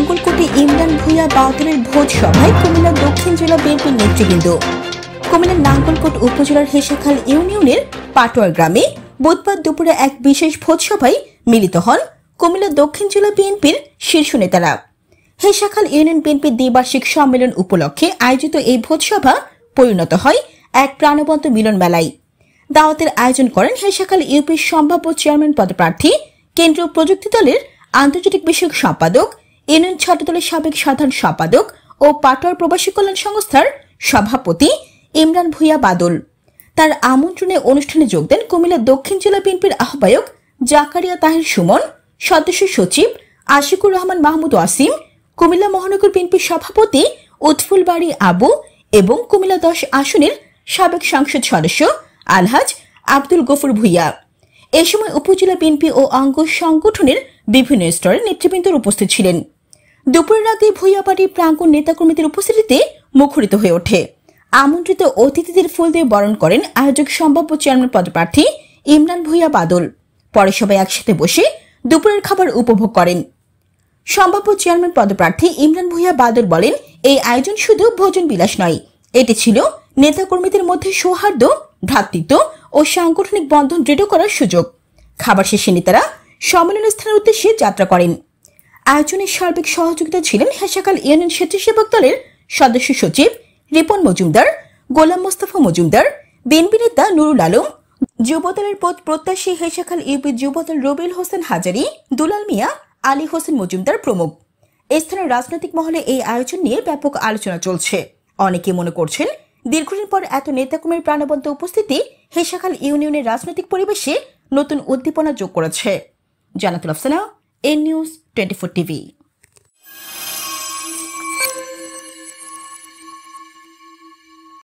নাঙ্গলকোটে ইমরান ভূঁইয়া বাদলের ভোজ সভায় কুমিল্লা দক্ষিণ জেলা বিএনপির নেতৃবৃন্দ। কুমিল্লার নাঙ্গলকোট উপজেলার হেসাখাল ইউনিয়নের পাটোয়ার গ্রামে বুধবার দুপুরে এক বিশেষ ভোজ সভায় মিলিত হন কুমিল্লা দক্ষিণ জেলা বিএনপির শীর্ষ নেতারা। হেসাখাল ইউনিয়ন বিএনপির দ্বিবার্ষিক সম্মেলন উপলক্ষে আয়োজিত এই ভোজ সভা পরিণত হয় এক প্রাণবন্ত মিলন মেলায়। দাওয়াতের আয়োজন করেন হেসাখাল ইউপির সম্ভাব্য চেয়ারম্যান পদপ্রার্থী, কেন্দ্রীয় প্রযুক্তি দলের আন্তর্জাতিক বিষয়ক সম্পাদক, ইউনিয়ন ছাত্র দলের সাবেক সাধারণ সম্পাদক ও পাটোয়ার প্রবাসী কল্যাণ সংস্থার সভাপতি ইমরান ভূঁইয়া বাদল। তার আমন্ত্রণে অনুষ্ঠানে যোগ দেন কুমিল্লা দক্ষিণ জেলা বিএনপির আহ্বায়ক জাকারিয়া তাহির সুমন, সদস্য সচিব আশিকুর রহমান মাহমুদ ওয়াসিম, কুমিল্লা মহানগর বিএনপির সভাপতি উৎফুল বাড়ি আবু এবং কুমিল্লা 10 আসনের সাবেক সংসদ সদস্য আলহাজ আব্দুল গফুর ভূঁইয়া। এ সময় উপজেলা বিএনপি ও অঙ্গ সংগঠনের বিভিন্ন স্তরের নেতৃবৃন্দর উপস্থিত ছিলেন। দুপুরের আগে ভূঁইয়া বাড়ির প্রাঙ্গণ নেতাকর্মীদের উপস্থিতিতে মুখরিত হয়ে ওঠে। আমন্ত্রিত অতিথিদের ফুল দিয়ে বরণ করেন আয়োজক সম্ভাব্য চেয়ারম্যান পদপ্রার্থী ইমরান ভূঁইয়া বাদল। পরে সবাই একসাথে বসে দুপুরের খাবার উপভোগ করেন। সম্ভাব্য চেয়ারম্যান পদপ্রার্থী ইমরান ভূঁইয়া বাদল বলেন, এই আয়োজন শুধু ভোজন বিলাস নয়, এটি ছিল নেতাকর্মীদের মধ্যে সৌহার্দ্য, ভ্রাতৃত্ব ও সাংগঠনিক বন্ধন দৃঢ় করার সুযোগ। খাবার শেষে নেতারা সম্মেলন স্থানের উদ্দেশ্যে যাত্রা করেন। আয়োজনের সার্বিক সহযোগিতা ছিলেন হেসাখাল ইউনিয়ন স্বেচ্ছাসেবক দলের সদস্য সচিব রিপন মজুমদার, গোলাম মোস্তফা মজুমদার, বিএনপি নেতা নুরুল আলম, যুবদলের পদ প্রত্যাশী হেসাখাল ইউপি যুবদল রবিউল হোসেন হাজারি, দুলাল মিয়া, আলী হোসেন মজুমদার প্রমুখ। স্থানীয় রাজনৈতিক মহলে এই আয়োজন নিয়ে ব্যাপক আলোচনা চলছে। অনেকে মনে করছেন, দীর্ঘদিন পর এত নেতাকর্মীর প্রাণবন্ত উপস্থিতি হেসাখাল ইউনিয়নের রাজনৈতিক পরিবেশে নতুন উদ্দীপনা যোগ করেছে। Jannatul Afsana, N news 24 TV.